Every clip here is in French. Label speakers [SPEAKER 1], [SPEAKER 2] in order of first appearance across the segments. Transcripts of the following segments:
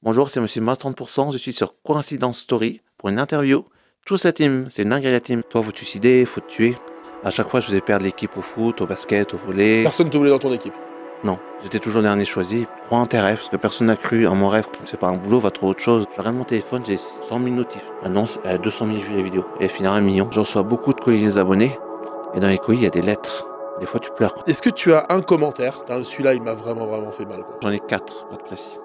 [SPEAKER 1] Bonjour, c'est Monsieur Mars 30%. Je suis sur Coïncidence Story pour une interview. Choose la team, c'est une dingue la team. Toi, faut te suicider, faut te tuer. À chaque fois, je faisais perdre l'équipe au foot, au basket, au volley.
[SPEAKER 2] Personne ne te voulait dans ton équipe.
[SPEAKER 1] Non, j'étais toujours le dernier choisi. Crois en tes rêves, parce que personne n'a cru en mon rêve. C'est pas un boulot, va trouver autre chose. Je regarde mon téléphone, j'ai 100 000 notifs. Maintenant, elle a 200 000 vues la vidéo. Et elle finira 1 million. Je reçois beaucoup de colis des abonnés. Et dans les colis, il y a des lettres. Des fois, tu pleures.
[SPEAKER 2] Est-ce que tu as un commentaire? Celui-là, il m'a vraiment fait mal, quoi.
[SPEAKER 1] J'en ai 4, pas de précis.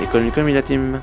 [SPEAKER 1] Économie comme la team.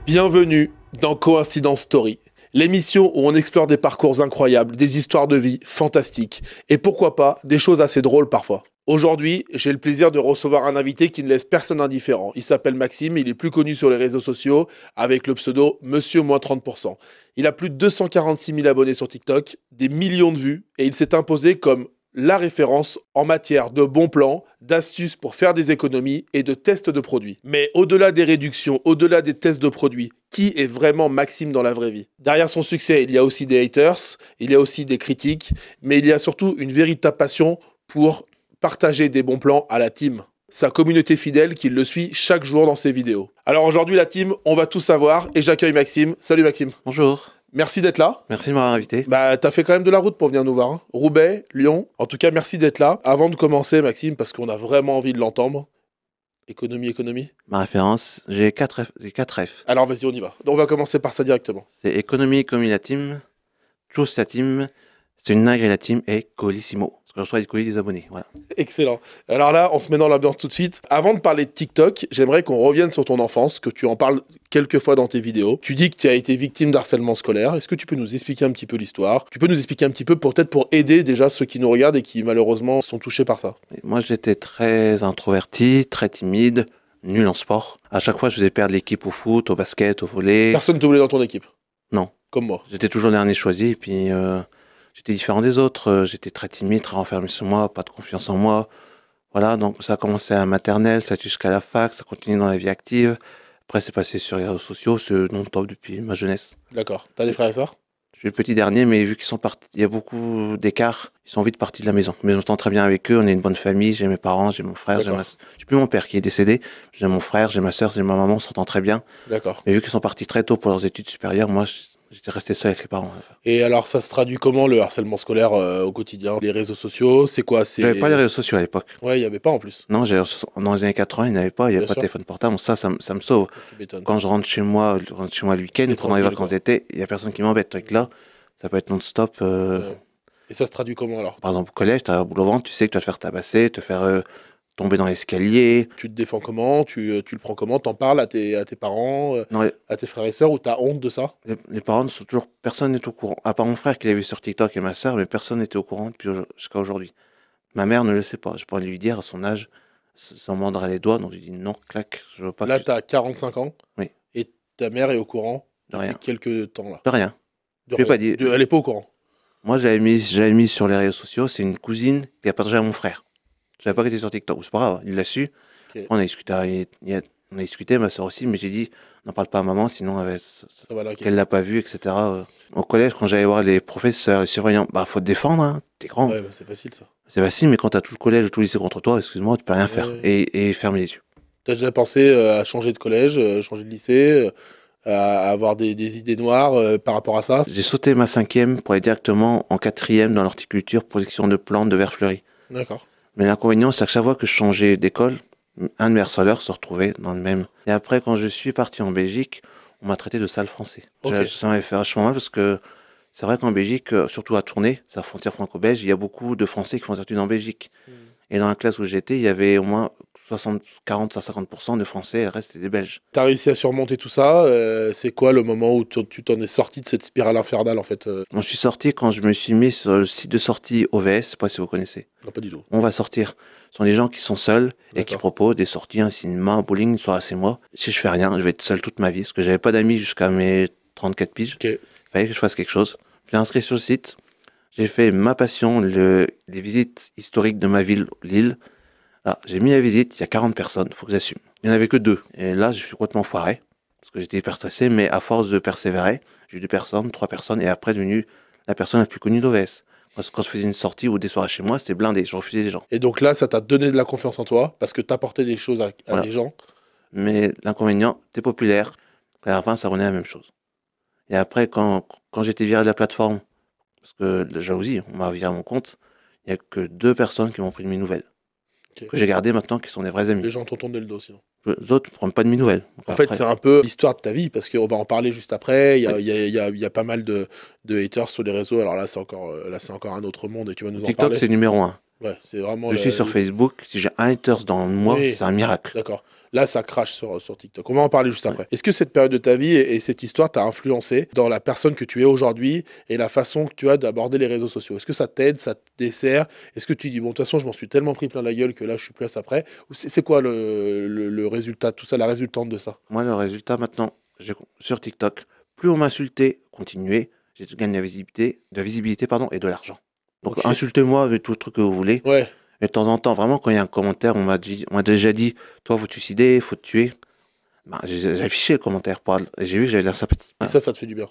[SPEAKER 2] Bienvenue dans Coïncidence Story, l'émission où on explore des parcours incroyables, des histoires de vie fantastiques, et pourquoi pas, des choses assez drôles parfois. Aujourd'hui, j'ai le plaisir de recevoir un invité qui ne laisse personne indifférent. Il s'appelle Maxime, il est plus connu sur les réseaux sociaux avec le pseudo Monsieur-30%. Il a plus de 246 000 abonnés sur TikTok, des millions de vues, et il s'est imposé comme la référence en matière de bons plans, d'astuces pour faire des économies et de tests de produits. Mais au-delà des réductions, au-delà des tests de produits, qui est vraiment Maxime dans la vraie vie? Derrière son succès, il y a aussi des haters, il y a aussi des critiques, mais il y a surtout une véritable passion pour partager des bons plans à la team. Sa communauté fidèle qui le suit chaque jour dans ses vidéos. Alors aujourd'hui la team, on va tout savoir et j'accueille Maxime. Salut Maxime.
[SPEAKER 1] Bonjour.
[SPEAKER 2] Merci d'être là.
[SPEAKER 1] Merci de m'avoir invité.
[SPEAKER 2] T'as fait quand même de la route pour venir nous voir. Hein. Roubaix, Lyon. En tout cas, merci d'être là. Avant de commencer, Maxime, parce qu'on a vraiment envie de l'entendre. Économie.
[SPEAKER 1] Ma référence, j'ai 4 F.
[SPEAKER 2] Alors vas-y, on y va. On va commencer par ça directement.
[SPEAKER 1] C'est économie comme la team, Choose la team, c'est une dingue la team et Colissimo. Parce que je reçois des colis des abonnés. Voilà.
[SPEAKER 2] Excellent. Alors là, on se met dans l'ambiance tout de suite. Avant de parler de TikTok, j'aimerais qu'on revienne sur ton enfance, que tu en parles quelques fois dans tes vidéos. Tu dis que tu as été victime d'harcèlement scolaire. Est-ce que tu peux nous expliquer un petit peu l'histoire? Tu peux nous expliquer un petit peu, peut-être pour aider déjà ceux qui nous regardent et qui malheureusement sont touchés par ça?
[SPEAKER 1] Moi, j'étais très introverti, très timide, nul en sport. À chaque fois, je faisais perdre l'équipe au foot, au basket, au volley.
[SPEAKER 2] Personne ne te voulait dans ton équipe?
[SPEAKER 1] Non.
[SPEAKER 2] Comme moi.
[SPEAKER 1] J'étais toujours le dernier choisi et puis j'étais différent des autres. J'étais très timide, très renfermé sur moi, pas de confiance en moi. Voilà, donc ça a commencé à la maternelle, ça a été jusqu'à la fac, ça continue dans la vie active. Après, c'est passé sur les réseaux sociaux, c'est non-stop depuis ma jeunesse.
[SPEAKER 2] D'accord. T'as des frères et sœurs?
[SPEAKER 1] Je suis le petit dernier, mais vu qu'ils sont partis, il y a beaucoup d'écart, ils sont vite partis de la maison. Mais je m'entends très bien avec eux, on est une bonne famille, j'ai mes parents, j'ai mon frère, j'ai plus mon père qui est décédé, j'ai mon frère, j'ai ma sœur, j'ai ma maman, on s'entend très bien.
[SPEAKER 2] D'accord.
[SPEAKER 1] Mais vu qu'ils sont partis très tôt pour leurs études supérieures, moi, j'étais resté seul avec les parents.
[SPEAKER 2] Et alors, ça se traduit comment le harcèlement scolaire au quotidien? Les réseaux sociaux, c'est quoi?
[SPEAKER 1] J'avais pas les réseaux sociaux à l'époque.
[SPEAKER 2] Ouais, il n'y avait pas en plus.
[SPEAKER 1] Non, dans les années 80, il n'y avait pas, il n'y avait pas de téléphone portable. Ça me sauve.
[SPEAKER 2] Tu m'étonnes.
[SPEAKER 1] Quand je rentre chez moi le week-end, pendant les vacances d'été, il n'y a personne qui m'embête. Avec là, ça peut être non-stop.
[SPEAKER 2] Ouais. Et ça se traduit comment alors?
[SPEAKER 1] Par exemple, au collège, tu as un boule au ventre, tu sais que tu vas te faire tabasser, te faire tomber dans l'escalier.
[SPEAKER 2] Tu te défends comment? Tu le prends comment? T'en parles à tes parents,
[SPEAKER 1] Non,
[SPEAKER 2] à tes frères et sœurs, ou t'as honte de ça?
[SPEAKER 1] les parents sont toujours. Personne n'est au courant. À part mon frère qui l'a vu sur TikTok et ma sœur, mais personne n'était au courant jusqu'à aujourd'hui. Ma mère ne le sait pas. Je pourrais lui dire à son âge, ça me mordra les doigts, donc j'ai dit non, clac, je veux pas.
[SPEAKER 2] Là, t'as 45 ans.
[SPEAKER 1] Oui.
[SPEAKER 2] Et ta mère est au courant
[SPEAKER 1] De rien.
[SPEAKER 2] depuis quelques temps là.
[SPEAKER 1] De rien.
[SPEAKER 2] De
[SPEAKER 1] Je vais
[SPEAKER 2] rien.
[SPEAKER 1] pas dire.
[SPEAKER 2] Elle est pas au courant.
[SPEAKER 1] Moi, j'avais mis sur les réseaux sociaux, c'est une cousine qui a partagé à mon frère. Je savais pas qu'elle était sur TikTok, c'est pas grave, il l'a su.
[SPEAKER 2] Okay.
[SPEAKER 1] On a discuté, ma soeur aussi, mais j'ai dit, n'en parle pas à maman, sinon qu'elle l'a pas vu, etc. Au collège, quand j'allais voir les professeurs, les surveillants, faut te défendre, hein, t'es grand.
[SPEAKER 2] Ouais, c'est facile ça.
[SPEAKER 1] C'est facile, mais quand t'as tout le collège ou tout le lycée contre toi, excuse-moi, tu peux rien faire. Et fermer les yeux.
[SPEAKER 2] T'as déjà pensé à changer de collège, changer de lycée, à avoir des idées noires par rapport à ça?
[SPEAKER 1] J'ai sauté ma 5e pour aller directement en 4e dans l'horticulture, production de plantes de verre fleuri.
[SPEAKER 2] D'accord.
[SPEAKER 1] Mais l'inconvénient, c'est que chaque fois que je changeais d'école, un de mes harceleurs se retrouvait dans le même. Et après, quand je suis parti en Belgique, on m'a traité de sale français.
[SPEAKER 2] Okay.
[SPEAKER 1] Ça m'avait fait vachement mal parce que c'est vrai qu'en Belgique, surtout à Tournai, c'est la frontière franco-belge, il y a beaucoup de Français qui font des études en Belgique. Et dans la classe où j'étais, il y avait au moins 40 à 50% de Français, et le reste c'était des Belges.
[SPEAKER 2] T'as réussi à surmonter tout ça? C'est quoi le moment où tu t'en es sorti de cette spirale infernale en fait?
[SPEAKER 1] Je suis sorti quand je me suis mis sur le site de sortie OVS, je sais pas si vous connaissez.
[SPEAKER 2] Non, pas du tout.
[SPEAKER 1] On va sortir. Ce sont des gens qui sont seuls et qui proposent des sorties, un cinéma, un bowling, une soirée c'est moi. Si je fais rien, je vais être seul toute ma vie, parce que j'avais pas d'amis jusqu'à mes 34 piges.
[SPEAKER 2] Okay.
[SPEAKER 1] Il fallait que je fasse quelque chose. J'ai inscrit sur le site. J'ai fait ma passion, les visites historiques de ma ville, Lille. Là, j'ai mis la visite, il y a 40 personnes, il faut que j'assume. Il n'y en avait que 2. Et là, je suis complètement foiré, parce que j'étais hyper stressé, mais à force de persévérer, j'ai eu 2 personnes, 3 personnes, et après, devenu la personne la plus connue d'OVS. Parce que quand je faisais une sortie ou des soirées chez moi, c'était blindé, je refusais les gens.
[SPEAKER 2] Et donc là, ça t'a donné de la confiance en toi parce que t'apportais des choses à
[SPEAKER 1] Voilà.
[SPEAKER 2] des gens.
[SPEAKER 1] Mais l'inconvénient, t'es populaire, à la fin, ça revenait à la même chose. Et après, quand j'étais viré de la plateforme, parce que la jalousie, on m'a viré à mon compte, il n'y a que 2 personnes qui m'ont pris de mes nouvelles.
[SPEAKER 2] Ok.
[SPEAKER 1] Que j'ai gardées maintenant, qui sont des vrais amis.
[SPEAKER 2] Les gens t'ont tourné le dos sinon.
[SPEAKER 1] Les autres ne prennent pas de mes nouvelles. Donc
[SPEAKER 2] En fait,
[SPEAKER 1] après,
[SPEAKER 2] c'est un peu l'histoire de ta vie, parce qu'on va en parler juste après. Il y a,
[SPEAKER 1] Oui.
[SPEAKER 2] il y a pas mal de haters sur les réseaux. Alors là, c'est encore un autre monde et tu vas nous en
[SPEAKER 1] TikTok,
[SPEAKER 2] parler.
[SPEAKER 1] c'est numéro 1.
[SPEAKER 2] Ouais, c'est vraiment.
[SPEAKER 1] Je suis sur Facebook. Si j'ai un haters dans le mois,
[SPEAKER 2] Oui.
[SPEAKER 1] c'est un miracle.
[SPEAKER 2] D'accord. Là, ça crache sur TikTok. On va en parler juste après. Est-ce que cette période de ta vie et cette histoire t'a influencé dans la personne que tu es aujourd'hui et la façon que tu as d'aborder les réseaux sociaux? Est-ce que ça t'aide, ça te dessert? Est-ce que tu dis, bon, de toute façon, je m'en suis tellement pris plein la gueule que là, je suis plus à ça près? Ou c'est quoi le résultat de tout ça, la résultante de ça?
[SPEAKER 1] Moi, le résultat maintenant, sur TikTok, plus on m'insultait, continuez, j'ai gagné de la visibilité et de l'argent. Donc
[SPEAKER 2] Ok.
[SPEAKER 1] insultez-moi avec tout le truc que vous voulez.
[SPEAKER 2] Ouais.
[SPEAKER 1] Et de temps en temps, vraiment, quand il y a un commentaire, on m'a déjà dit, toi, faut te suicider, faut te tuer. Ben, j'ai affiché le commentaire, et j'ai vu que j'avais de la sympathie.
[SPEAKER 2] Et ça te fait du bien.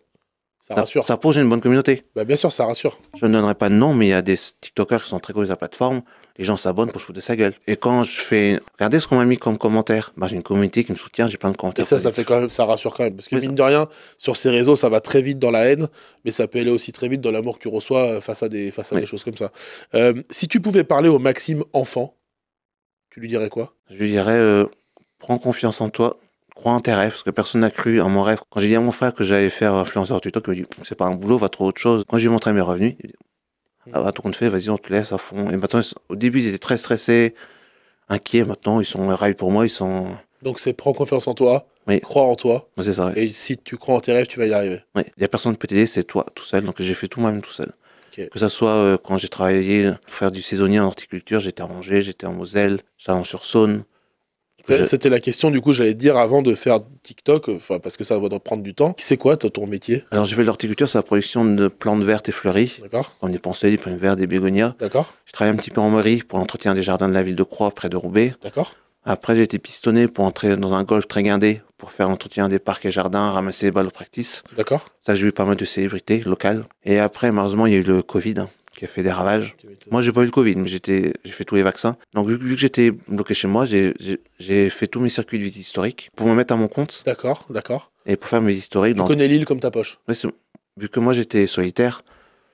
[SPEAKER 2] Ça rassure.
[SPEAKER 1] Ça prouve que j'ai une bonne communauté.
[SPEAKER 2] Bah, bien sûr, ça rassure.
[SPEAKER 1] Je ne donnerai pas de nom, mais il y a des TikTokers qui sont très connus sur la plateforme. Les gens s'abonnent pour se foutre de sa gueule. Et quand je fais, regardez ce qu'on m'a mis comme commentaire. Ben, j'ai une communauté qui me soutient, j'ai plein de commentaires.
[SPEAKER 2] Et ça
[SPEAKER 1] positifs.
[SPEAKER 2] fait quand même, ça rassure quand même. Parce que
[SPEAKER 1] Oui,
[SPEAKER 2] mine de rien, sur ces réseaux, ça va très vite dans la haine, mais ça peut aller aussi très vite dans l'amour que tu reçois face à des
[SPEAKER 1] Oui.
[SPEAKER 2] choses comme ça. Si tu pouvais parler au Maxime enfant, tu lui dirais quoi?
[SPEAKER 1] Je lui dirais, prends confiance en toi, crois en tes rêves, parce que personne n'a cru en mon rêve. Quand j'ai dit à mon frère que j'allais faire influenceur TikTok, il m'a dit, c'est pas un boulot, va trouver autre chose. Quand j'ai montré mes revenus, il m'a dit, ah bah, tout compte fait, vas-y, on te laisse à fond. Et maintenant, au début, ils étaient très stressés, inquiets. Maintenant, ils sont rails pour moi, ils sont.
[SPEAKER 2] Donc c'est prends confiance en toi,
[SPEAKER 1] Oui.
[SPEAKER 2] crois en toi,
[SPEAKER 1] C'est ça.
[SPEAKER 2] et si tu crois en tes rêves, tu vas y arriver.
[SPEAKER 1] Ouais. Il y a personne qui peut t'aider, c'est toi, tout seul. Donc j'ai fait tout moi-même tout seul.
[SPEAKER 2] Ok.
[SPEAKER 1] Que ça soit quand j'ai travaillé pour faire du saisonnier en horticulture, j'étais à Angers, j'étais en Moselle, Chalon-sur-Saône.
[SPEAKER 2] C'était la question, du coup, j'allais te dire avant de faire TikTok, enfin, parce que ça va prendre du temps. C'est quoi ton métier?
[SPEAKER 1] Alors j'ai fait de l'horticulture, c'est la production de plantes vertes et fleuries.
[SPEAKER 2] D'accord?
[SPEAKER 1] Comme des pensées, des plantes vertes, des bégonias.
[SPEAKER 2] D'accord?
[SPEAKER 1] Je travaillais un petit peu en mairie pour l'entretien des jardins de la ville de Croix, près de Roubaix.
[SPEAKER 2] D'accord?
[SPEAKER 1] Après, j'ai été pistonné pour entrer dans un golf très guindé, pour faire l'entretien des parcs et jardins, ramasser les balles de practice.
[SPEAKER 2] D'accord?
[SPEAKER 1] Ça, j'ai eu pas mal de célébrités locales. Et après, malheureusement, il y a eu le Covid, qui a fait des ravages. Moi, j'ai pas eu le Covid, mais j'ai fait tous les vaccins. Donc, vu que j'étais bloqué chez moi, j'ai fait tous mes circuits de visite historique pour me mettre à mon compte
[SPEAKER 2] D'accord, d'accord.
[SPEAKER 1] et pour faire mes historiques.
[SPEAKER 2] Tu connais l'île comme ta poche.
[SPEAKER 1] Ouais, vu que moi, j'étais solitaire,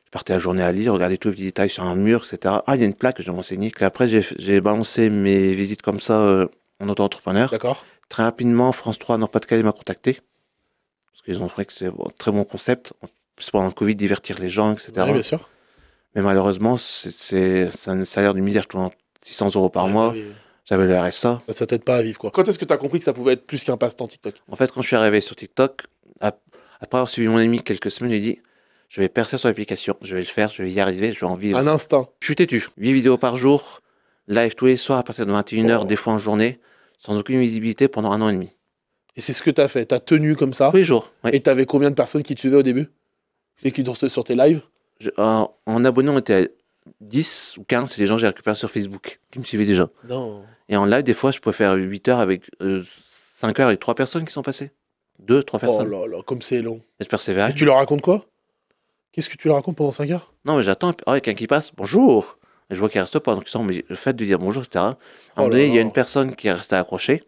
[SPEAKER 1] je partais la journée à lire, regarder tous les petits détails sur un mur, etc. Ah, il y a une plaque, je dois m'enseigner. Après, j'ai balancé mes visites comme ça en auto-entrepreneur.
[SPEAKER 2] D'accord?
[SPEAKER 1] Très rapidement, France 3 Nord-Pas-de-Calais m'a contacté. Parce qu'ils ont trouvé que c'est un très bon concept. C'est pendant le Covid, divertir les gens, etc.
[SPEAKER 2] Oui, bien sûr.
[SPEAKER 1] Mais malheureusement, c'est un salaire de misère. Je touche 600 euros par
[SPEAKER 2] Ouais,
[SPEAKER 1] mois.
[SPEAKER 2] oui.
[SPEAKER 1] J'avais le RSA.
[SPEAKER 2] Ça t'aide pas à vivre, quoi. Quand est-ce que tu as compris que ça pouvait être plus qu'un passe-temps TikTok?
[SPEAKER 1] En fait, quand je suis arrivé sur TikTok, après avoir suivi mon ami quelques semaines, j'ai dit, je vais percer sur l'application. Je vais le faire, je vais y arriver, je vais en vivre.
[SPEAKER 2] Un instinct.
[SPEAKER 1] Je suis têtu. 8 vidéos par jour, live tous les soirs à partir de 21h,
[SPEAKER 2] Oh.
[SPEAKER 1] des fois en journée, sans aucune visibilité pendant 1 an et demi.
[SPEAKER 2] Et c'est ce que t'as fait. T'as tenu comme ça.
[SPEAKER 1] Tous les jours. Oui.
[SPEAKER 2] Et t'avais combien de personnes qui te suivaient au début? Et qui tournaient sur tes lives?
[SPEAKER 1] En abonnés, on était à 10 ou 15, c'est les gens que j'ai récupérés sur Facebook, qui me suivaient déjà.
[SPEAKER 2] Non.
[SPEAKER 1] Et en live, des fois, je pouvais faire 8 heures avec 5 heures avec 3 personnes qui sont passées. 2, 3
[SPEAKER 2] Oh
[SPEAKER 1] personnes.
[SPEAKER 2] là là, comme c'est long.
[SPEAKER 1] Et je persévérais.
[SPEAKER 2] Et tu leur racontes quoi? Qu'est-ce que tu leur racontes pendant 5 heures?
[SPEAKER 1] Non, mais j'attends. Quelqu'un qui passe, bonjour. Et je vois qu'il reste pas. Donc, mais le fait de dire bonjour, etc. À un moment donné, il y a une personne qui est restée accrochée.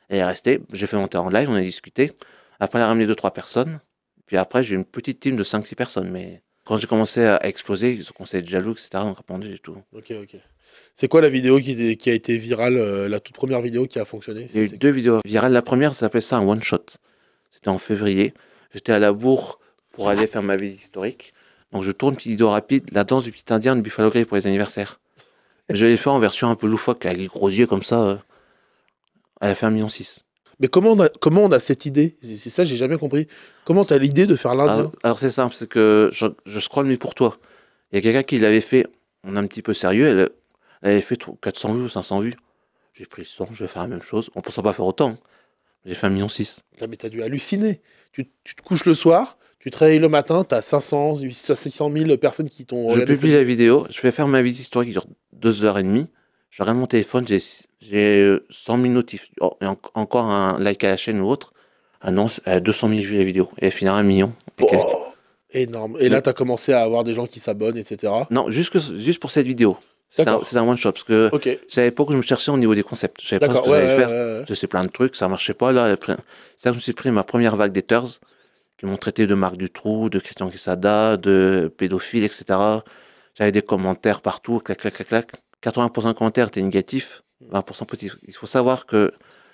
[SPEAKER 1] Elle est restée. J'ai fait monter en live, on a discuté. Après, elle a ramené 2, 3 personnes. Puis après, j'ai eu une petite team de 5, 6 personnes. Mais quand j'ai commencé à exploser, ils ont commencé à être jaloux, etc. Donc, répondu et tout.
[SPEAKER 2] Ok, ok. C'est quoi la vidéo qui a été virale, la toute première vidéo qui a fonctionné?
[SPEAKER 1] Il y a eu 2 vidéos virales. La première, ça s'appelait ça un one-shot. C'était en février. J'étais à la bourre pour aller faire ma visite historique. Donc je tourne une petite vidéo rapide, la danse du petit indien de Buffalo Grill pour les anniversaires. Je l'ai fait en version un peu loufoque, avec les gros yeux comme ça. Elle a fait 1,6 million.
[SPEAKER 2] Mais comment on a cette idée? C'est ça, j'ai jamais compris. Comment t'as l'idée de faire l'Indien?
[SPEAKER 1] Alors c'est simple, c'est que je scrolle mais pour toi. Il y a quelqu'un qui l'avait fait, on est un petit peu sérieux, elle avait fait 400 vues ou 500 vues. J'ai pris le son, je vais faire la même chose. On ne pensait pas faire autant. J'ai fait 1,6 million.
[SPEAKER 2] Putain, mais t'as dû halluciner. Tu te couches le soir, tu te réveilles le matin, t'as 500, 800, 600 000 personnes qui t'ont
[SPEAKER 1] Je
[SPEAKER 2] regardé
[SPEAKER 1] publie la vidéo, je vais faire ma visite historique qui dure 2h30. Je regarde mon téléphone, j'ai 100 000 notifs. Oh, et encore un like à la chaîne ou autre. Ah non, elle a 200 000 vues la vidéo. Et elle finira 1 million.
[SPEAKER 2] Oh. Énorme. Et là, tu as commencé à avoir des gens qui s'abonnent, etc.
[SPEAKER 1] Non, juste pour cette vidéo.
[SPEAKER 2] D'accord.
[SPEAKER 1] C'est un one shot parce que
[SPEAKER 2] Ok.
[SPEAKER 1] c'est à l'époque où je me cherchais au niveau des concepts. Je savais pas ce
[SPEAKER 2] D'accord.
[SPEAKER 1] que
[SPEAKER 2] Ouais,
[SPEAKER 1] j'allais
[SPEAKER 2] ouais,
[SPEAKER 1] faire.
[SPEAKER 2] ouais, ouais.
[SPEAKER 1] Je sais plein de trucs, ça marchait pas. Là, c'est là que je me suis pris ma première vague d'haters qui m'ont traité de Marc Dutroux, de Christian Quesada, de pédophile, etc. J'avais des commentaires partout, clac, clac, clac, clac. 80% de commentaires étaient négatifs, 20% positifs. Il faut savoir que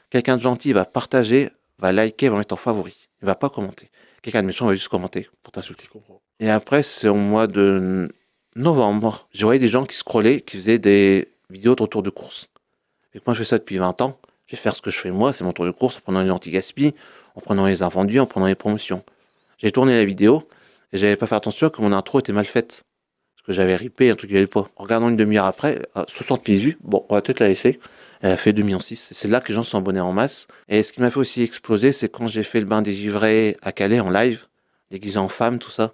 [SPEAKER 1] quelqu'un de gentil va partager, va liker, va mettre en favori. Il va pas commenter. Quelqu'un de méchant va juste commenter pour t'insulter.
[SPEAKER 2] Je comprends.
[SPEAKER 1] Et après, c'est au mois de novembre. Je voyais des gens qui scrollaient, qui faisaient des vidéos autour de courses. Et moi, je fais ça depuis 20 ans. Je vais faire ce que je fais moi, c'est mon tour de course, en prenant une anti-gaspi, en prenant les invendus, en prenant les promotions. J'ai tourné la vidéo et j'avais pas fait attention que mon intro était mal faite. Parce que j'avais ripé un truc qui allait pas. En regardant une demi-heure après, 60 000 vues, bon, on va peut-être la laisser. Elle a fait 2,6 millions. C'est là que les gens se sont abonnés en masse. Et ce qui m'a fait aussi exploser, c'est quand j'ai fait le bain des givrés à Calais en live, déguisé en femme, tout ça.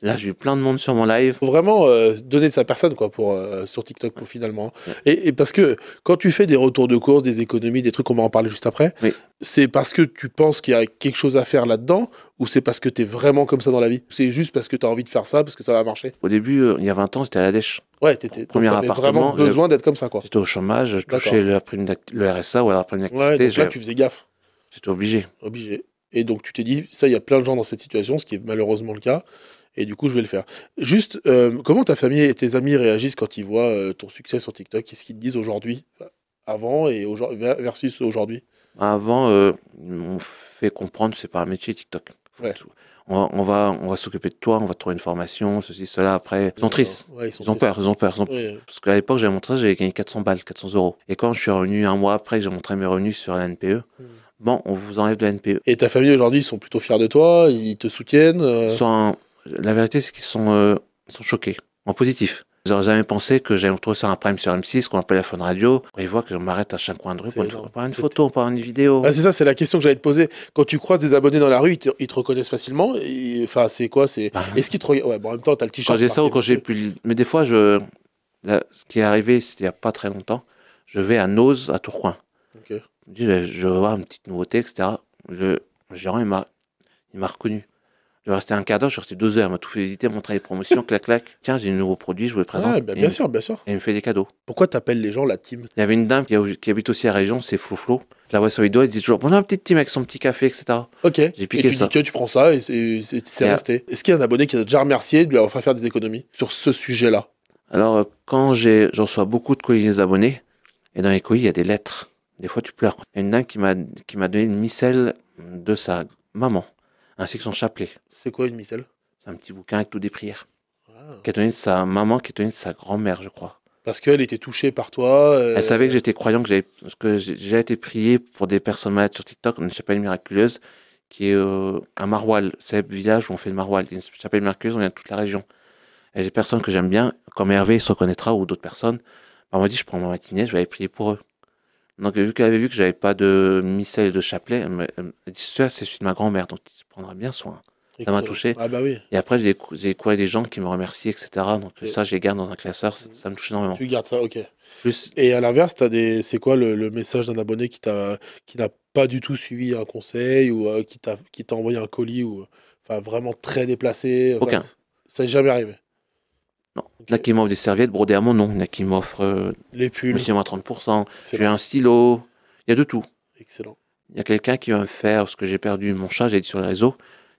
[SPEAKER 1] Là, j'ai eu plein de monde sur mon live.
[SPEAKER 2] Faut vraiment donner de sa personne quoi pour sur TikTok pour, finalement. Et parce que quand tu fais des retours de course, des économies, des trucs, on va en parler juste après,
[SPEAKER 1] Oui.
[SPEAKER 2] c'est parce que tu penses qu'il y a quelque chose à faire là-dedans ou c'est parce que tu es vraiment comme ça dans la vie? C'est juste parce que tu as envie de faire ça, parce que ça va marcher?
[SPEAKER 1] Au début, il y a 20 ans, c'était à la dèche.
[SPEAKER 2] Ouais,
[SPEAKER 1] Premier
[SPEAKER 2] t'avais
[SPEAKER 1] appartement,
[SPEAKER 2] vraiment besoin d'être comme ça quoi.
[SPEAKER 1] J'étais au chômage, je touchais le RSA ou alors la prime
[SPEAKER 2] Ouais,
[SPEAKER 1] d'activité.
[SPEAKER 2] donc là tu faisais gaffe,
[SPEAKER 1] J'étais obligé.
[SPEAKER 2] obligé. Et donc tu t'es dit, ça, il y a plein de gens dans cette situation, ce qui est malheureusement le cas. Et du coup, je vais le faire. Juste, comment ta famille et tes amis réagissent quand ils voient ton succès sur TikTok? Qu'est-ce qu'ils te disent aujourd'hui, avant et versus aujourd'hui?
[SPEAKER 1] Avant, ils m'ont fait comprendre que c'est pas un métier TikTok.
[SPEAKER 2] Ouais.
[SPEAKER 1] On va s'occuper de toi, on va te trouver une formation, ceci, cela. Après, ils sont tristes.
[SPEAKER 2] Ouais,
[SPEAKER 1] Ils ont peur.
[SPEAKER 2] Ouais.
[SPEAKER 1] Parce qu'à l'époque, j'avais montré ça, j'avais gagné 400 balles, 400 euros. Et quand je suis revenu un mois après, j'ai montré mes revenus sur la NPE. Bon, on vous enlève de la NPE.
[SPEAKER 2] Et ta famille aujourd'hui, ils sont plutôt fiers de toi, ils te soutiennent.
[SPEAKER 1] La vérité, c'est qu'ils sont choqués, en positif. Ils n'auraient jamais pensé que j'allais me retrouver sur un prime sur M6, qu'on appelle la Fun Radio. Ils voient que je m'arrête à chaque coin de rue pour une photo, pour une vidéo.
[SPEAKER 2] Ah, c'est ça, c'est la question que j'allais te poser. Quand tu croises des abonnés dans la rue, ils te reconnaissent facilement. Enfin, c'est quoi? Est-ce qu'ils te regardent? Ouais, bon, en même temps, t'as le t-shirt.
[SPEAKER 1] Quand j'ai ça ou quand j'ai pu. Mais des fois, ce qui est arrivé, c'était il n'y a pas très longtemps, je vais à Nose, à Tourcoing.
[SPEAKER 2] Ok.
[SPEAKER 1] Je me dis, je veux voir une petite nouveauté, etc. Le gérant, il m'a reconnu. Je vais rester un quart d'heure, je suis resté 2 heures, il m'a tout fait visiter, montré les promotions, clac, clac. Tiens, j'ai un nouveau produit, je vous le présente.
[SPEAKER 2] Ah, bah, bien sûr, bien sûr.
[SPEAKER 1] Et il me fait des cadeaux.
[SPEAKER 2] Pourquoi t'appelles les gens la team?
[SPEAKER 1] Il y avait une dame qui habite aussi à la région, c'est Flo. Je la vois sur vidéo, elle dit toujours bonjour, une petite team avec son petit café, etc.
[SPEAKER 2] Ok.
[SPEAKER 1] J'ai piqué
[SPEAKER 2] et tu
[SPEAKER 1] ça.
[SPEAKER 2] dis, tiens, tu prends ça et c'est resté. Est-ce qu'il y a un abonné qui t'a déjà remercié de lui avoir fait faire des économies sur ce sujet-là?
[SPEAKER 1] Alors, quand je reçois beaucoup de colis des abonnés, et dans les colis, il y a des lettres. Des fois, tu pleures. Il y a une dame qui m'a donné une misselle de sa maman, ainsi que son chapelet.
[SPEAKER 2] C'est quoi une misselle?
[SPEAKER 1] C'est un petit bouquin avec toutes des prières.
[SPEAKER 2] Ah.
[SPEAKER 1] Qui a donné de sa maman, qui a donné de sa grand-mère, je crois.
[SPEAKER 2] Parce qu'elle était touchée par toi.
[SPEAKER 1] Elle savait que j'étais croyant, parce que j'ai déjà été prié pour des personnes malades sur TikTok, une chapelle miraculeuse, qui est à Marwal. C'est le village où on fait le Marwal. Une chapelle miraculeuse, on vient de toute la région. Et des personnes que j'aime bien, comme Hervé se reconnaîtra, ou d'autres personnes, on m'a dit, je prends ma matinée, je vais aller prier pour eux. Donc, vu qu'elle avait vu que j'avais pas de missel et de chapelet, elle m'a dit, ça, c'est celui de ma grand-mère, donc tu prendras bien soin. Ça m'a touché.
[SPEAKER 2] Ah bah oui.
[SPEAKER 1] Et après, j'ai découvert des gens qui me remercient, etc. Donc ça, je les garde dans un classeur, ça me touche énormément.
[SPEAKER 2] Tu gardes ça, ok.
[SPEAKER 1] Plus...
[SPEAKER 2] Et à l'inverse, c'est quoi le message d'un abonné qui n'a pas du tout suivi un conseil ou qui t'a envoyé un colis ou enfin vraiment très déplacé?
[SPEAKER 1] Aucun.
[SPEAKER 2] Ça n'est jamais arrivé.
[SPEAKER 1] Non. Okay. Là, qui m'offre des serviettes brodées à mon nom. Il y en a qui m'offrent
[SPEAKER 2] les pulls.
[SPEAKER 1] Monsieur, moi 30%. J'ai un stylo. Il y a de tout.
[SPEAKER 2] Excellent.
[SPEAKER 1] Il y a quelqu'un qui va me faire, parce que j'ai perdu mon chat, j'ai dit sur les réseaux,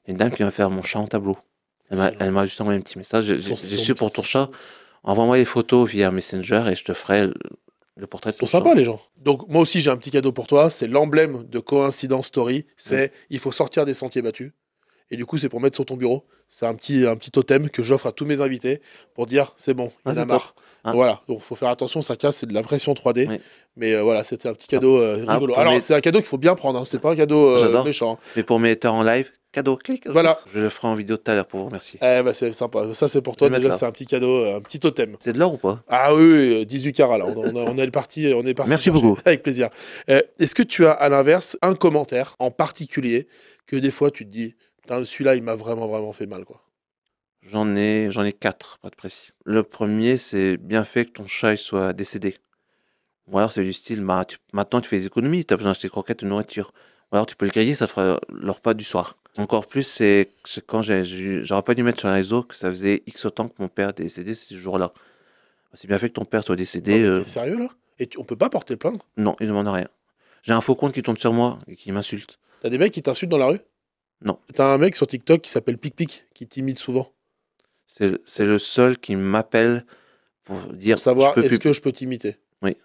[SPEAKER 1] il y a une dame qui va me faire mon chat en tableau. Elle m'a juste envoyé un petit message. J'ai su pour ton chat, envoie-moi les photos via Messenger et je te ferai le portrait de ton chat.
[SPEAKER 2] Ils sont sympas les gens. Donc moi aussi j'ai un petit cadeau pour toi, c'est l'emblème de Coïncidence Story, c'est il faut sortir des sentiers battus. Et du coup c'est pour mettre sur ton bureau. C'est un petit totem que j'offre à tous mes invités pour dire c'est bon, il y en a marre. Voilà, donc faut faire attention, ça casse, c'est de l'impression 3D. Oui. Mais voilà, c'était un petit cadeau rigolo. Alors c'est un cadeau qu'il faut bien prendre, hein. C'est pas un cadeau méchant.
[SPEAKER 1] Mais pour mes lecteurs en live, cadeau, clic.
[SPEAKER 2] Voilà.
[SPEAKER 1] Je le ferai en vidéo tout à l'heure pour vous remercier.
[SPEAKER 2] Bah c'est sympa. Ça c'est pour toi déjà, c'est un petit cadeau, un petit totem.
[SPEAKER 1] C'est de l'or ou pas?
[SPEAKER 2] Ah oui, 18 carats là. On est parti.
[SPEAKER 1] Merci beaucoup.
[SPEAKER 2] Avec plaisir. Est-ce que tu as à l'inverse un commentaire en particulier que des fois tu te dis, celui-là il m'a vraiment fait mal quoi?
[SPEAKER 1] J'en ai 4, pas de précis. Le premier, c'est bien fait que ton chat soit décédé. Ou alors c'est du style, maintenant tu fais des économies, tu as besoin d'acheter des croquettes de nourriture. Ou alors tu peux le griller, ça te fera le repas du soir. Encore plus, c'est quand j'aurais pas dû mettre sur un réseau que ça faisait X temps que mon père est décédé ce jour-là. C'est bien fait que ton père soit
[SPEAKER 2] Non,
[SPEAKER 1] décédé.
[SPEAKER 2] mais t'es sérieux là? Et on peut pas porter plainte?
[SPEAKER 1] Non, il ne demande rien. J'ai un faux compte qui tombe sur moi et qui m'insulte.
[SPEAKER 2] T'as des mecs qui t'insultent dans la rue?
[SPEAKER 1] Non.
[SPEAKER 2] T'as un mec sur TikTok qui s'appelle PicPic, qui t'imite souvent.
[SPEAKER 1] C'est le seul qui m'appelle pour dire
[SPEAKER 2] Pour savoir,
[SPEAKER 1] je peux
[SPEAKER 2] est-ce
[SPEAKER 1] plus.
[SPEAKER 2] que je peux t'imiter?
[SPEAKER 1] Oui.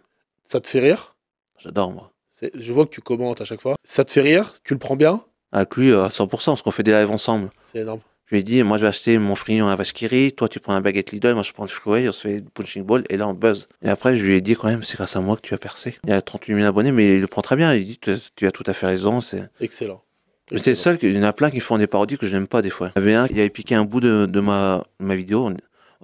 [SPEAKER 2] Ça te fait rire?
[SPEAKER 1] J'adore, moi.
[SPEAKER 2] Je vois que tu commentes à chaque fois. Ça te fait rire? Tu le prends bien?
[SPEAKER 1] Avec lui, à 100%, parce qu'on fait des lives ensemble.
[SPEAKER 2] C'est énorme.
[SPEAKER 1] Je lui ai dit, moi je vais acheter mon friand à vache qui rit, toi tu prends un baguette Lidl, moi je prends le freeway, on se fait une punching ball, et là on buzz. Et après je lui ai dit quand même, c'est grâce à moi que tu as percé. Il y a 38 000 abonnés, mais il le prend très bien, il dit, tu as tout à fait raison.
[SPEAKER 2] Excellent.
[SPEAKER 1] Mais c'est le seul, il y en a plein qui font des parodies que je n'aime pas des fois. Il y avait un qui avait piqué un bout de ma vidéo,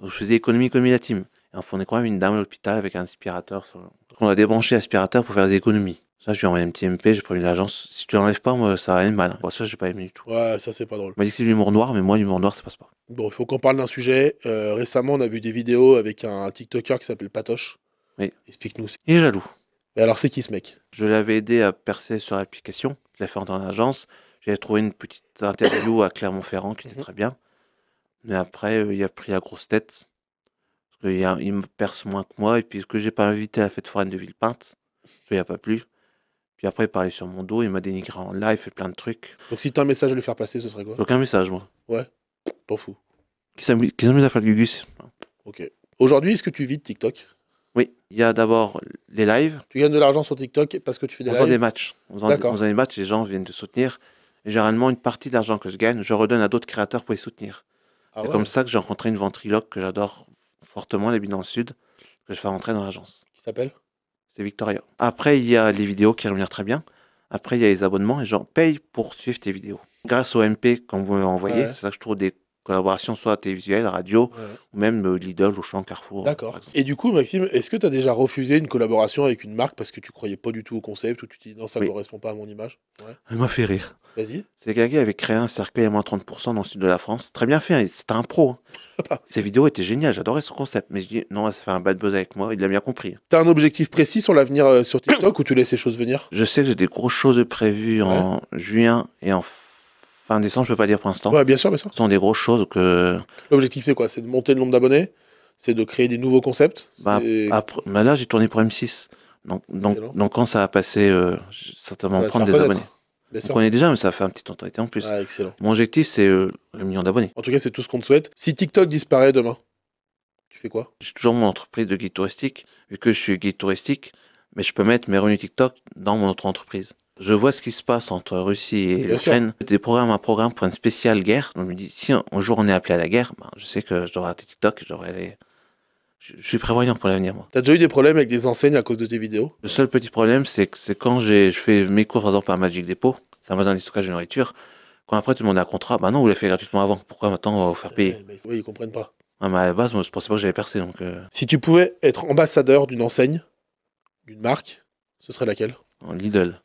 [SPEAKER 1] où je faisais économie la team. Et on fondait quand même une dame à l'hôpital avec un aspirateur. On a débranché l'aspirateur pour faire des économies. Ça, je lui ai envoyé un petit MP, j'ai prévenu l'agence. Si tu l'enlèves pas, moi, ça a rien de mal. Bon, ça, j'ai pas aimé du tout.
[SPEAKER 2] Ouais, ça c'est pas drôle.
[SPEAKER 1] Il m'a dit que c'est de l'humour noir, mais moi, l'humour noir, ça passe pas.
[SPEAKER 2] Bon, il faut qu'on parle d'un sujet. Récemment, on a vu des vidéos avec un TikToker qui s'appelle Patoche.
[SPEAKER 1] Oui.
[SPEAKER 2] Explique-nous.
[SPEAKER 1] Il est jaloux.
[SPEAKER 2] Et alors, c'est qui ce mec?
[SPEAKER 1] Je l'avais aidé à percer sur l'application. Je l'ai fait entrer en agence. J'avais trouvé une petite interview à Clermont-Ferrand qui était très bien. Mais après, il a pris la grosse tête. Parce qu'il me perce moins que moi. Et puis, ce que j'ai pas invité à la fête foraine de Villepinte, ça n'y a pas plu. Puis après, il parlait sur mon dos, il m'a dénigré en live, fait plein de trucs.
[SPEAKER 2] Donc, si t'as un message à lui faire passer, ce serait quoi?
[SPEAKER 1] J'ai aucun message, moi.
[SPEAKER 2] Ouais, t'en fous.
[SPEAKER 1] Qui s'amuse à faire le gugus.
[SPEAKER 2] Ok. Aujourd'hui, est-ce que tu vis de TikTok?
[SPEAKER 1] Oui, il y a d'abord les lives.
[SPEAKER 2] Tu gagnes de l'argent sur TikTok parce que tu fais des
[SPEAKER 1] En faisant
[SPEAKER 2] lives?
[SPEAKER 1] des matchs. En
[SPEAKER 2] D'accord.
[SPEAKER 1] faisant des matchs, les gens viennent te soutenir. Et généralement, une partie de l'argent que je gagne, je redonne à d'autres créateurs pour les soutenir.
[SPEAKER 2] Ah
[SPEAKER 1] C'est
[SPEAKER 2] ouais.
[SPEAKER 1] comme ça que j'ai rencontré une ventriloque que j'adore fortement, les dans le sud, que je fais rentrer dans l'agence.
[SPEAKER 2] Qui s'appelle?
[SPEAKER 1] C'est Victoria. Après, il y a les vidéos qui rémunèrent très bien. Après, il y a les abonnements et les gens payent pour suivre tes vidéos. Grâce au MP, quand vous m'avez envoyé,
[SPEAKER 2] Ouais.
[SPEAKER 1] c'est ça que je trouve des collaborations, soit télévisuelles, radio,
[SPEAKER 2] Ouais.
[SPEAKER 1] ou même Lidl, Auchan, Carrefour.
[SPEAKER 2] D'accord.
[SPEAKER 1] par exemple.
[SPEAKER 2] Et du coup, Maxime, est-ce que tu as déjà refusé une collaboration avec une marque parce que tu croyais pas du tout au concept ou tu te dis non, ça ne
[SPEAKER 1] Oui.
[SPEAKER 2] correspond pas à mon image? Ouais.
[SPEAKER 1] Il m'a fait rire.
[SPEAKER 2] Vas-y.
[SPEAKER 1] C'est quelqu'un qui avait créé un cercueil à moins 30% dans le sud de la France. Très bien fait, hein, c'était un pro. Hein. Ses vidéos étaient géniales, j'adorais son concept. Mais je dis, non, ça fait un bad buzz avec moi, il a bien compris.
[SPEAKER 2] T'as un objectif précis sur l'avenir sur TikTok ou tu laisses les choses venir?
[SPEAKER 1] Je sais que j'ai des grosses choses prévues en juin et en fin décembre, je peux pas dire pour l'instant.
[SPEAKER 2] Ouais, bien sûr, bien sûr.
[SPEAKER 1] Ce sont des grosses choses que...
[SPEAKER 2] L'objectif, c'est quoi? C'est de monter le nombre d'abonnés? C'est de créer des nouveaux concepts?
[SPEAKER 1] Bah,
[SPEAKER 2] C'est-
[SPEAKER 1] bah là, j'ai tourné pour M6.
[SPEAKER 2] Excellent.
[SPEAKER 1] Donc quand ça va passer, je vais certainement
[SPEAKER 2] Ça va te
[SPEAKER 1] prendre
[SPEAKER 2] faire
[SPEAKER 1] des
[SPEAKER 2] connaître.
[SPEAKER 1] abonnés.
[SPEAKER 2] Bien
[SPEAKER 1] On
[SPEAKER 2] sûr.
[SPEAKER 1] connaît déjà, mais ça fait un petit autorité en plus.
[SPEAKER 2] Ah, excellent.
[SPEAKER 1] Mon objectif, c'est le million d'abonnés.
[SPEAKER 2] En tout cas, c'est tout ce qu'on te souhaite. Si TikTok disparaît demain, tu fais quoi?
[SPEAKER 1] J'ai toujours mon entreprise de guide touristique, vu que je suis guide touristique, mais je peux mettre mes revenus TikTok dans mon autre entreprise. Je vois ce qui se passe entre Russie et
[SPEAKER 2] Bien sûr.
[SPEAKER 1] l'Ukraine. Un programme pour une spéciale guerre. Donc je me dis, si un jour on est appelé à la guerre, ben, je sais que je devrais arrêter TikTok, je devrais aller... Je suis prévoyant pour l'avenir, moi.
[SPEAKER 2] T'as déjà eu des problèmes avec des enseignes à cause de tes vidéos?
[SPEAKER 1] Le seul petit problème, c'est que c'est quand je fais mes cours, par exemple, à Magic Depot, c'est un magasin de stockage de nourriture, quand après tu demandes un contrat, bah non, vous l'avez fait gratuitement avant, pourquoi maintenant on va vous faire payer?
[SPEAKER 2] Oui, ils comprennent pas.
[SPEAKER 1] Ouais, mais à la base, moi, je pensais pas que j'avais percé, donc...
[SPEAKER 2] Si tu pouvais être ambassadeur d'une enseigne, d'une marque, ce serait laquelle?
[SPEAKER 1] Lidl.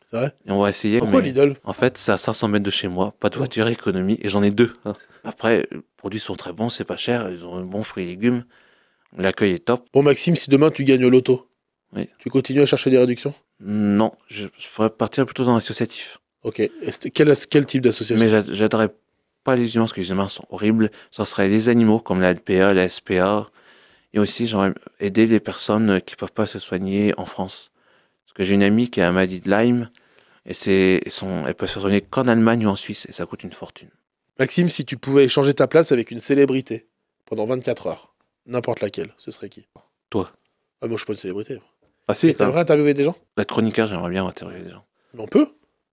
[SPEAKER 2] C'est vrai?
[SPEAKER 1] Et on va essayer.
[SPEAKER 2] Pourquoi
[SPEAKER 1] mais
[SPEAKER 2] Lidl?
[SPEAKER 1] En fait, c'est à 500 mètres de chez moi, pas de voiture, économie, et j'en ai deux. Hein. Après, les produits sont très bons, c'est pas cher, ils ont un bon fruits et légumes, l'accueil est top.
[SPEAKER 2] Bon, Maxime, si demain tu gagnes au loto,
[SPEAKER 1] Oui.
[SPEAKER 2] tu continues à chercher des réductions?
[SPEAKER 1] Non, je pourrais partir plutôt dans l'associatif.
[SPEAKER 2] Ok. Et quel type d'association?
[SPEAKER 1] Mais j'aiderais pas les humains, parce que les humains sont horribles. Ça serait les animaux, comme la LPA, la SPA. Et aussi, j'aimerais aider les personnes qui peuvent pas se soigner en France. Parce que j'ai une amie qui a la maladie de Lyme, et elle peut se soigner qu'en Allemagne ou en Suisse, et ça coûte une fortune.
[SPEAKER 2] Maxime, si tu pouvais échanger ta place avec une célébrité pendant 24 heures, n'importe laquelle, ce serait qui?
[SPEAKER 1] Toi.
[SPEAKER 2] Ah, moi, je suis pas une célébrité.
[SPEAKER 1] Ah si,
[SPEAKER 2] Et t'aimerais interviewer des gens?
[SPEAKER 1] la chroniqueur, j'aimerais bien interviewer des gens.
[SPEAKER 2] Mais on peut.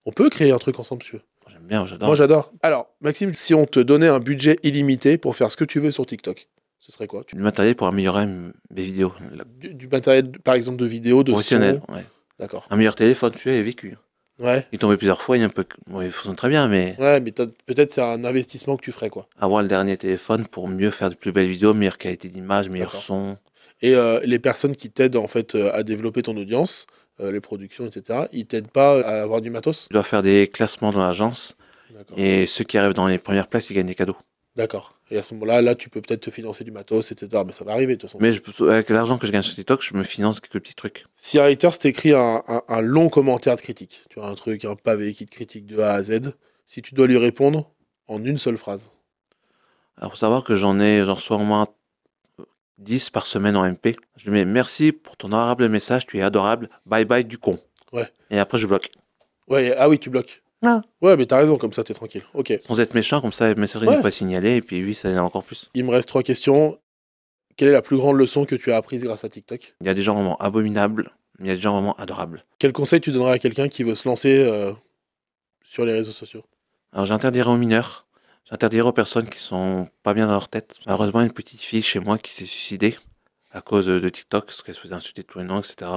[SPEAKER 2] On peut créer un truc ensemble, si tu veux.
[SPEAKER 1] J'aime bien, j'adore.
[SPEAKER 2] Moi, j'adore. Alors, Maxime, si on te donnait un budget illimité pour faire ce que tu veux sur TikTok, ce serait quoi?
[SPEAKER 1] Du matériel pour améliorer mes vidéos.
[SPEAKER 2] Du matériel, par exemple, de vidéo, de
[SPEAKER 1] Professionnel,
[SPEAKER 2] son.
[SPEAKER 1] ouais.
[SPEAKER 2] D'accord.
[SPEAKER 1] Un meilleur téléphone, tu as vécu.
[SPEAKER 2] Ouais.
[SPEAKER 1] Il est tombé plusieurs fois, il est un peu... Bon, il fonctionne très bien, mais
[SPEAKER 2] Ouais, mais peut-être c'est un investissement que tu ferais, quoi.
[SPEAKER 1] avoir le dernier téléphone pour mieux faire de plus belles vidéos, meilleure qualité d'image, meilleur
[SPEAKER 2] D'accord.
[SPEAKER 1] son.
[SPEAKER 2] Et les personnes qui t'aident, en fait, à développer ton audience, les productions, etc., ils t'aident pas à avoir du matos?
[SPEAKER 1] Je dois faire des classements dans l'agence,
[SPEAKER 2] D'accord.
[SPEAKER 1] et ceux qui arrivent dans les premières places, ils gagnent des cadeaux.
[SPEAKER 2] D'accord. Et à ce moment-là, là, tu peux peut-être te financer du matos, etc. Mais ça va arriver, de toute façon.
[SPEAKER 1] Mais avec l'argent que je gagne sur TikTok, je me finance quelques petits trucs.
[SPEAKER 2] Si un hater t'écrit un long commentaire de critique, tu vois, un truc, un pavé qui te critique de A à Z, si tu dois lui répondre en une seule phrase.
[SPEAKER 1] Alors, faut savoir que j'en reçois au moins 10 par semaine en MP. Je lui mets merci pour ton adorable message, tu es adorable, bye bye du con.
[SPEAKER 2] Ouais.
[SPEAKER 1] Et après, je bloque.
[SPEAKER 2] Ouais, ah oui, tu bloques.
[SPEAKER 1] Ah.
[SPEAKER 2] Ouais, mais t'as raison, comme ça, t'es tranquille. Ok.
[SPEAKER 1] Sans être méchant, comme ça, le messagerie
[SPEAKER 2] Ouais.
[SPEAKER 1] n'est pas signalé, et puis oui, ça y est encore plus.
[SPEAKER 2] Il me reste 3 questions. Quelle est la plus grande leçon que tu as apprise grâce à TikTok?
[SPEAKER 1] Il y a des gens vraiment abominables, mais il y a des gens vraiment adorables.
[SPEAKER 2] Quel conseil tu donnerais à quelqu'un qui veut se lancer sur les réseaux sociaux?
[SPEAKER 1] Alors, j'interdirai aux mineurs, j'interdirai aux personnes qui sont pas bien dans leur tête. Malheureusement, une petite fille chez moi qui s'est suicidée à cause de TikTok, parce qu'elle se faisait insulter de tous les noms, etc.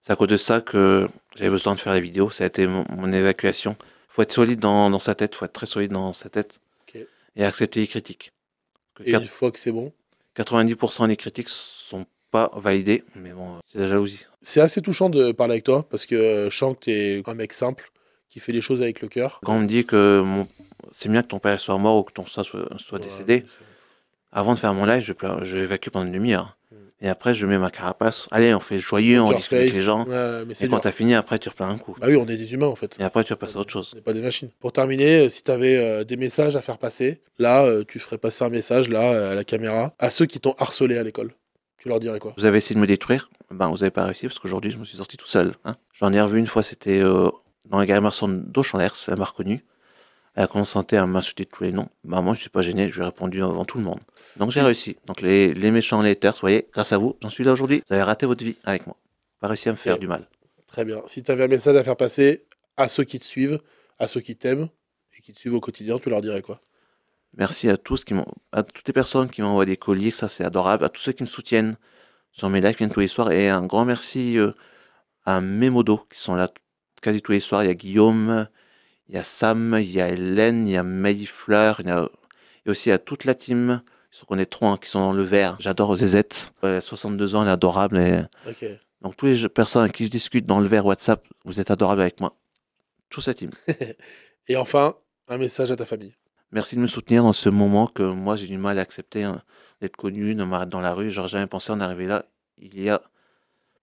[SPEAKER 1] C'est à cause de ça que j'avais besoin de faire la vidéo. Ça a été mon évacuation. Faut être solide dans sa tête, faut être très solide dans sa tête.
[SPEAKER 2] Ok.
[SPEAKER 1] Et accepter les critiques.
[SPEAKER 2] Et une fois que c'est bon?
[SPEAKER 1] 90% des critiques sont pas validées, mais bon, c'est la jalousie.
[SPEAKER 2] C'est assez touchant de parler avec toi, parce que je sens que t'es un mec simple, qui fait les choses avec le cœur.
[SPEAKER 1] Quand on me dit que c'est bien que ton père soit mort ou que ton chat soit décédé, avant de faire mon live, je évacue pendant une demi-heure. Et après, je mets ma carapace. Allez, on fait joyeux, on discute avec les gens.
[SPEAKER 2] Ouais, mais
[SPEAKER 1] Et quand t'as fini, après, tu replains un coup.
[SPEAKER 2] Bah oui, on est des humains en fait.
[SPEAKER 1] Et après, tu vas passer à autre chose.
[SPEAKER 2] On n'est pas des machines. Pour terminer, si tu avais des messages à faire passer, là, tu ferais passer un message là à la caméra à ceux qui t'ont harcelé à l'école. Tu leur dirais quoi?
[SPEAKER 1] Vous avez essayé de me détruire, ben vous n'avez pas réussi parce qu'aujourd'hui, je me suis sorti tout seul. Hein. J'en ai revu une fois, c'était dans la gare Marsan d'Auchanlers, elle m'a reconnu. Elle a commencé à m'insulter de tous les noms. Bah, moi, je suis pas gêné, je lui ai répondu avant tout le monde. Donc j'ai réussi. Donc les méchants, les haters, vous voyez, grâce à vous, j'en suis là aujourd'hui. Vous avez raté votre vie avec moi. Pas réussi à me faire du mal.
[SPEAKER 2] Très bien. Si tu avais un message à faire passer à ceux qui te suivent, à ceux qui t'aiment et qui te suivent au quotidien, tu leur dirais quoi?
[SPEAKER 1] Merci à tous à toutes les personnes qui m'envoient des colis, ça c'est adorable. À tous ceux qui me soutiennent sur mes lives qui viennent tous les soirs. Et un grand merci à mes modos qui sont là quasi tous les soirs. Il y a Guillaume, il y a Sam, il y a Hélène, il y a Maïfleur, et aussi à toute la team. On est trois qui sont dans le vert. J'adore Zezette. Elle a 62 ans, elle est adorable.
[SPEAKER 2] Ok.
[SPEAKER 1] Donc, toutes les personnes avec qui je discute dans le vert WhatsApp, vous êtes adorables avec moi. Toute sa team.
[SPEAKER 2] Et enfin, un message à ta famille.
[SPEAKER 1] Merci de me soutenir dans ce moment que moi, j'ai du mal à accepter hein, d'être connu, de m'arrêter dans la rue. J'aurais jamais pensé en arriver là il y a à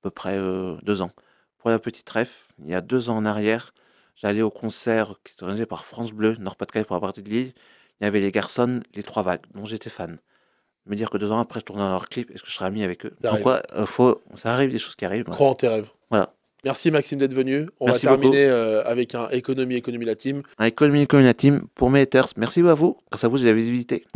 [SPEAKER 1] peu près 2 ans. Pour la petite ref, il y a 2 ans en arrière, j'allais au concert qui était organisé par France Bleu, Nord-Pas-de-Calais pour la partie de Lille. Il y avait les Garçons, les Trois Vagues, dont j'étais fan. Me dire que 2 ans après, je tournais dans leur clip, est-ce que je serais ami avec eux? Donc quoi, ça arrive des choses qui arrivent.
[SPEAKER 2] Crois en tes rêves.
[SPEAKER 1] Voilà.
[SPEAKER 2] Merci Maxime d'être venu. On
[SPEAKER 1] Merci
[SPEAKER 2] va terminer avec un économie la team.
[SPEAKER 1] Un économie la team pour mes haters. Merci à vous. Grâce à vous, j'ai la visibilité.